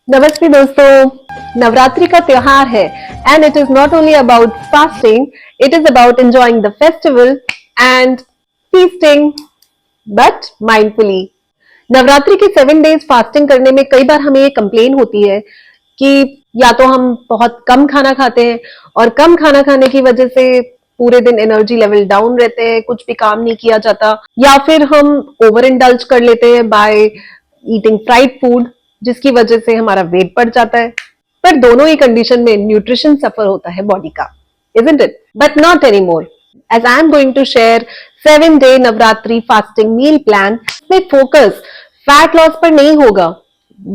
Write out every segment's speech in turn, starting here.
नमस्ते दोस्तों, नवरात्रि का त्योहार है and it is not only about fasting, it is about enjoying the festival and feasting but mindfully. Navratri के 7 डेज फास्टिंग करने में कई बार हमें ये कंप्लेन होती है कि या तो हम बहुत कम खाना खाते हैं और कम खाना खाने की वजह से पूरे दिन एनर्जी लेवल डाउन रहते हैं, कुछ भी काम नहीं किया जाता, या फिर हम ओवर इंडल्ज कर लेते हैं बाय ईटिंग फ्राइड फूड जिसकी वजह से हमारा वेट बढ़ जाता है। पर दोनों ही कंडीशन में न्यूट्रिशन सफर होता है बॉडी का, isn't it? But not anymore. As I am going to share 7 day Navratri fasting meal plan में फोकस फैट लॉस पर नहीं होगा,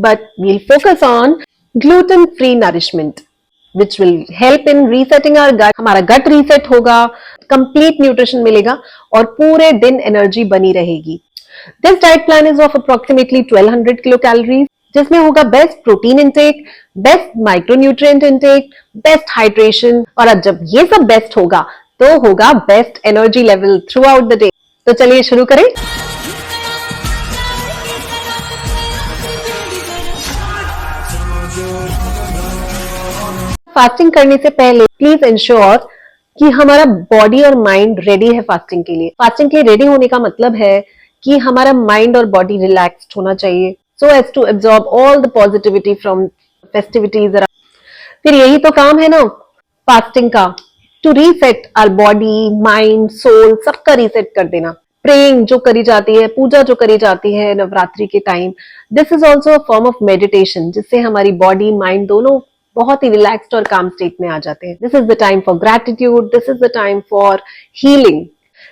but we'll focus on gluten free nourishment which will help in resetting our gut. हमारा गट reset होगा, complete nutrition मिलेगा और पूरे दिन एनर्जी बनी रहेगी। This diet plan is of approximately 1200 kilocalories, जिसमें होगा best protein intake, best micronutrient intake, best hydration, और अब जब ये सब बेस्ट होगा तो होगा best energy level through out the day. तो चलिए शुरू करें। फास्टिंग करने से पहले प्लीज इंश्योर कि हमारा बॉडी और माइंड रेडी है फास्टिंग के लिए। फास्टिंग के लिए रेडी होने का मतलब है कि हमारा माइंड और बॉडी रिलैक्स्ड होना चाहिए so as to absorb all the positivity from festivities around. फिर यही तो काम है ना फास्टिंग का, to reset our body, mind, soul, सबका रीसेट कर देना। प्रेइंग जो करी जाती है, पूजा जो करी जाती है नवरात्रि के time, this is also a form of meditation, जिससे हमारी बॉडी माइंड दोनों बहुत ही रिलैक्स्ड और काम स्टेट में आ जाते हैं। This is the time for gratitude, this is the time for healing.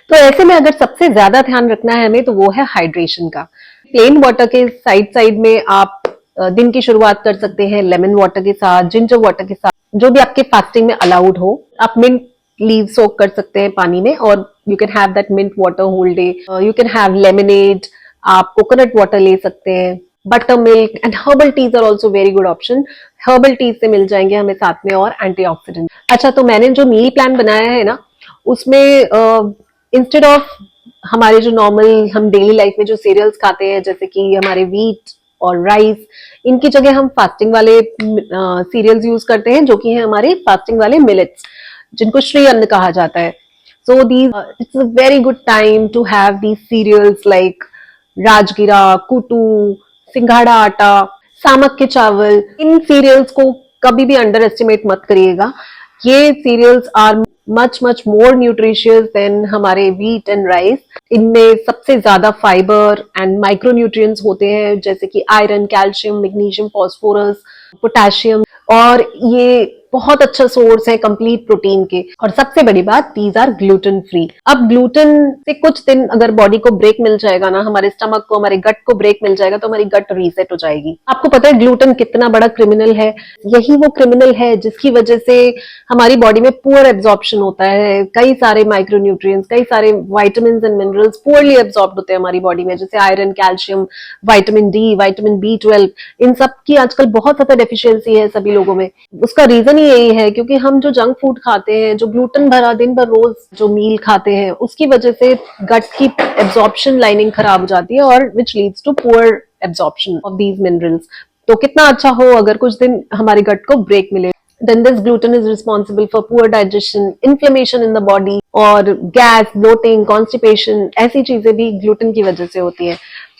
तो ऐसे में अगर सबसे ज्यादा ध्यान रखना है हमें तो वो है हाइड्रेशन का। प्लेन वाटर के साइड साइड में आप दिन की शुरुआत कर सकते हैं लेमन वाटर के साथ, जिंजर वाटर के साथ, जो भी आपके फास्टिंग में अलाउड हो। आप मिंट लीव सोक कर सकते हैं पानी में और you can have that mint water whole day. You can have lemonade, आप कोकोनट वाटर ले सकते हैं, butter milk and herbal teas are also very good option. Herbal teas से मिल जाएंगे हमें साथ में और एंटीऑक्सीडेंट। अच्छा, तो मैंने जो मील प्लान बनाया है ना, उसमें इंस्टेड ऑफ हमारे जो नॉर्मल हम डेली लाइफ में जो सीरियल्स खाते हैं जैसे कि हमारे वीट और राइस, इनकी जगह हम फास्टिंग वाले सीरियल्स यूज करते हैं जो कि हैं हमारे फास्टिंग वाले मिलेट्स, जिनको श्री अन्न कहा जाता है। So these it's a very good time to have these cereals like rajgira, kuttu, सिंघाड़ा आटा, सामक के चावल। इन सीरियल्स को कभी भी अंडर एस्टिमेट मत करिएगा। ये cereals are much more nutritious than हमारे व्हीट एंड राइस। इनमें सबसे ज्यादा फाइबर एंड माइक्रोन्यूट्रिएंट्स होते हैं जैसे कि iron, calcium, magnesium, phosphorus, potassium, और ये बहुत अच्छा सोर्स है कंप्लीट प्रोटीन के। और सबसे बड़ी बात, दीज आर ग्लूटेन फ्री। अब ग्लूटेन से कुछ दिन अगर बॉडी को ब्रेक मिल जाएगा ना, हमारे स्टमक को, हमारे गट को ब्रेक मिल जाएगा तो हमारी गट रीसेट हो जाएगी। आपको पता है ग्लूटेन कितना बड़ा क्रिमिनल है? यही वो क्रिमिनल है जिसकी वजह से हमारी बॉडी में पुअर एब्जॉर्प्शन होता है। कई सारे माइक्रोन्यूट्रिएंट्स, कई सारे vitamin and minerals poorly absorb होते हैं हमारी बॉडी में, जैसे iron, calcium, vitamin D, vitamin B12। इन सब की आजकल बहुत ज्यादा डेफिशिएंसी है सभी लोगों में। उसका रीजन ही यही है क्योंकि हम जो जंक फूड खाते हैं, जो ग्लूटेन भरा दिन भर रोज जो मील खाते हैं, उसकी वजह से गट की एब्जॉर्प्शन लाइनिंग खराब हो जाती है और which leads to poor absorption of these minerals. तो कितना अच्छा हो अगर कुछ दिन हमारे गट को ब्रेक मिले। Then this gluten is responsible for poor digestion, inflammation in the body, और गैस, bloating, constipation, ऐसी चीजें भी ग्लूटेन की वजह से होती हैं।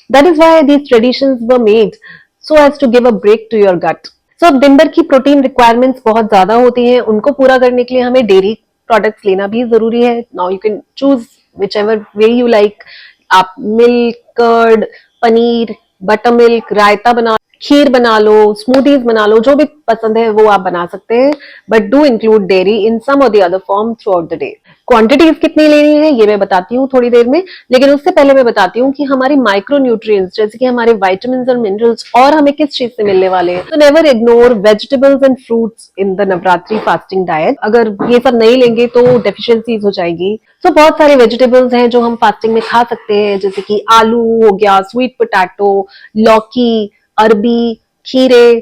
That is why these traditions were made so as to give a break to your gut. So अब दिन भर की प्रोटीन रिक्वायरमेंट्स बहुत ज्यादा होती हैं, उनको पूरा करने के लिए हमें डेयरी प्रोडक्ट्स लेना भी जरूरी है। Now you can choose whichever way you like. आप milk, curd, paneer, butter milk, raita बना, खीर बना लो, स्मूदीज बना लो, जो भी पसंद है वो आप बना सकते हैं, बट डू इंक्लूड डेयरी इन सम और the other form through out the day. Quantities कितनी लेनी है ये मैं बताती हूँ थोड़ी देर में, लेकिन उससे पहले मैं बताती हूँ कि हमारे माइक्रोन्यूट्रिएंट्स जैसे कि हमारे विटामिन्स और मिनरल्स और हमें किस चीज से मिलने वाले हैं। तो never ignore vegetables and fruits in the Navratri fasting diet. अगर ये सब नहीं लेंगे तो डेफिशिएंसीज हो जाएगी। तो बहुत सारे वेजिटेबल्स हैं जो हम फास्टिंग में खा सकते हैं, जैसे कि आलू हो गया, स्वीट पोटैटो, लौकी, अरबी, खीरे,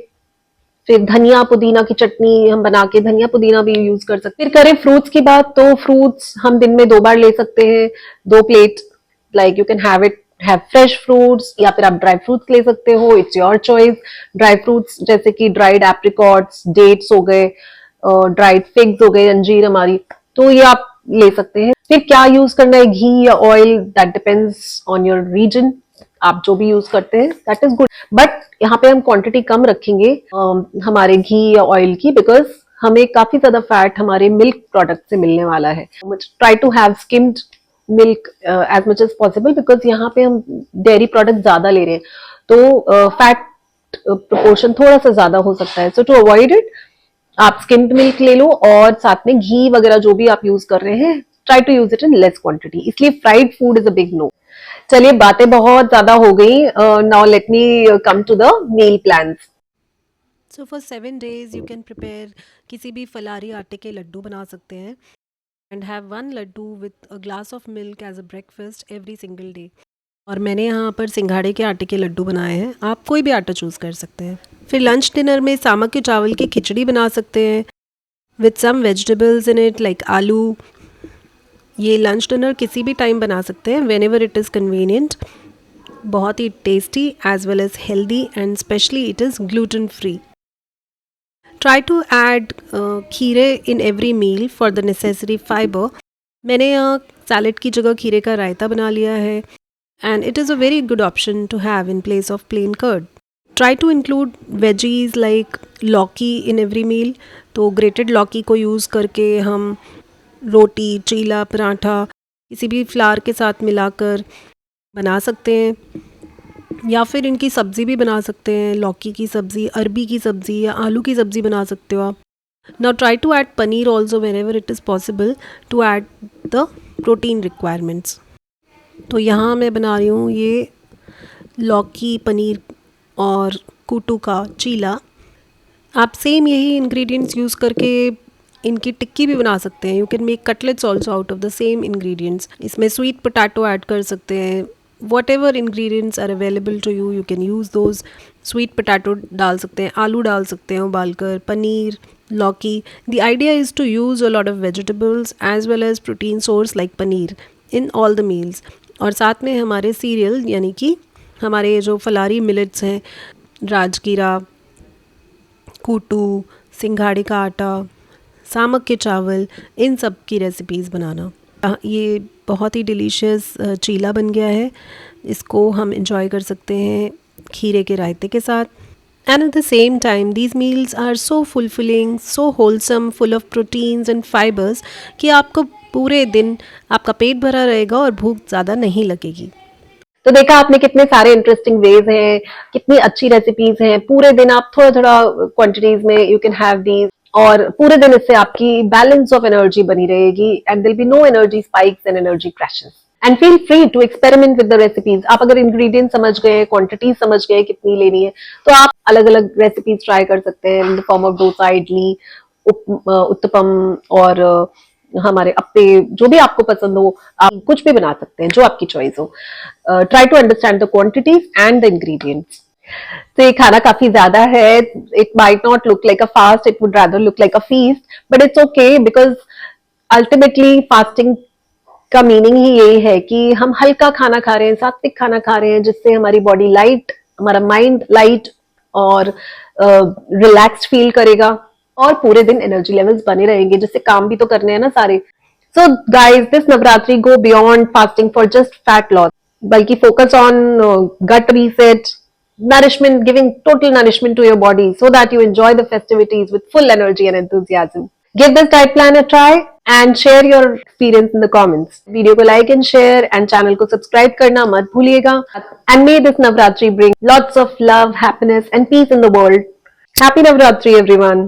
फिर धनिया पुदीना की चटनी हम बना के धनिया पुदीना भी यूज कर सकते हैं। फिर करें फ्रूट्स की बात, तो फ्रूट्स हम दिन में 2 बार ले सकते हैं, 2 plate, like you can have it have fresh fruits, या फिर आप ड्राई फ्रूट्स ले सकते हो, it's your choice. Dry fruits जैसे कि ड्राइड एप्रिकॉट्स, डेट्स हो गए, ड्राइड फिग्स हो गए, अंजीर हमारी, तो ये आप ले सकते हैं। फिर क्या यूज करना है, घी या oil, that depends on your region. आप जो भी यूज करते हैं दैट इज गुड, बट यहाँ पे हम क्वांटिटी कम रखेंगे हमारे घी या ऑयल की, बिकॉज हमें काफी ज्यादा फैट हमारे मिल्क प्रोडक्ट से मिलने वाला है। Try to have skimmed milk as much as possible, because यहाँ पे हम डेयरी प्रोडक्ट ज्यादा ले रहे हैं, तो फैट प्रोपोर्शन थोड़ा सा ज्यादा हो सकता है। सो टू अवॉइड इट, आप स्किम्ड मिल्क ले लो, और साथ में घी वगैरह जो भी आप यूज कर रहे हैं, try to use it in less quantity. इसलिए fried food is a big no. चलिए, बातें बहुत ज्यादा हो गई, now let me come to the meal plans. So for 7 days you can prepare किसी भी फलारी आटे के लड्डू बना सकते हैं and have 1 laddoo with a glass of milk as a breakfast every single day. और मैंने यहाँ पर सिंघाड़े के आटे के लड्डू बनाए हैं, आप कोई भी आटा चूज़ कर सकते हैं। फिर लंच डिनर में सामक के चावल की खिचड़ी बना सकते हैं with some vegetables in it like aloo. ये लंच डिनर किसी भी टाइम बना सकते हैं, whenever it is convenient. बहुत ही tasty as well as healthy and specially it is gluten free. Try to add kheere in every meal for the necessary fibre. मैंने यहाँ सैलेड की जगह खीरे का रायता बना लिया है and it is a very good option to have in place of plain curd. Try to include veggies like lauki in every मील। तो ग्रेटेड लौकी को यूज़ करके हम रोटी, चीला, पराठा किसी भी फ्लावर के साथ मिलाकर बना सकते हैं, या फिर इनकी सब्ज़ी भी बना सकते हैं। लौकी की सब्ज़ी, अरबी की सब्ज़ी या आलू की सब्ज़ी बना सकते हो आप। Now try to add paneer also whenever it is possible to add the protein requirements. तो यहाँ मैं बना रही हूँ ये लौकी, पनीर और कूटू का चीला। आप सेम यही इंग्रेडिएंट्स यूज़ करके इनकी टिक्की भी बना सकते हैं। You can make cutlets also out of the same ingredients. इसमें स्वीट पोटैटो ऐड कर सकते हैं। Whatever ingredients are available to you, you can use those. Sweet potato डाल सकते हैं, आलू डाल सकते हैं उबालकर, पनीर, लौकी। The idea is to use a lot of vegetables as well as protein source like paneer in all the meals. और साथ में हमारे सीरियल यानी कि हमारे जो फलारी मिलेट्स हैं, राजगीरा, कूटू, सिंघाड़े का आटा, सामक के चावल, इन सब की रेसिपीज़ बनाना। ये बहुत ही डिलीशियस चीला बन गया है। इसको हम इंजॉय कर सकते हैं खीरे के रायते के साथ। And at the same time these meals are so fulfilling, so wholesome, full of proteins and fibres कि आपको पूरे दिन आपका पेट भरा रहेगा और भूख ज़्यादा नहीं लगेगी। तो देखा आपने कितने सारे इंटरेस्टिंग वेज हैं, कितनी अच्छी रेसिपीज हैं। पूरे दिन आप थोड़ा थोड़ा क्वांटिटीज में यू कैन हैव दीज, और पूरे दिन इससे आपकी बैलेंस ऑफ एनर्जी बनी रहेगी and there be no energy spikes and energy crashes. And feel free to experiment with the recipes. आप अगर इंग्रेडिएंट समझ गए, क्वांटिटी समझ गए कितनी लेनी है, तो आप अलग अलग रेसिपीज ट्राई कर सकते हैं in the form of dosa, idli, uttapam, और हमारे अप्पे, जो भी आपको पसंद हो, आप कुछ भी बना सकते हैं जो आपकी चॉइस हो। Try to understand the quantities and the ingredients. तो ये खाना काफी ज्यादा है। It might not look like a fast, it would rather look like a feast, but it's okay, because ultimately fasting का मीनिंग ही यही है कि हम हल्का खाना खा रहे हैं, सात्विक खाना खा रहे हैं, जिससे हमारी बॉडी लाइट, हमारा माइंड लाइट और रिलैक्स्ड फील करेगा, और पूरे दिन एनर्जी लेवल्स बने रहेंगे, जिससे काम भी तो करने हैं ना सारे। So guys, this Navratri go beyond fasting for just fat loss, बल्कि focus on gut reset, nourishment, giving total nourishment to your body so that you enjoy the festivities with full energy and enthusiasm. Give this diet plan a try and share your experience in the comments. Video को like and share and channel को subscribe करना मत भूलिएगा. And may this Navratri bring lots of love, happiness and peace in the world. Happy Navratri everyone.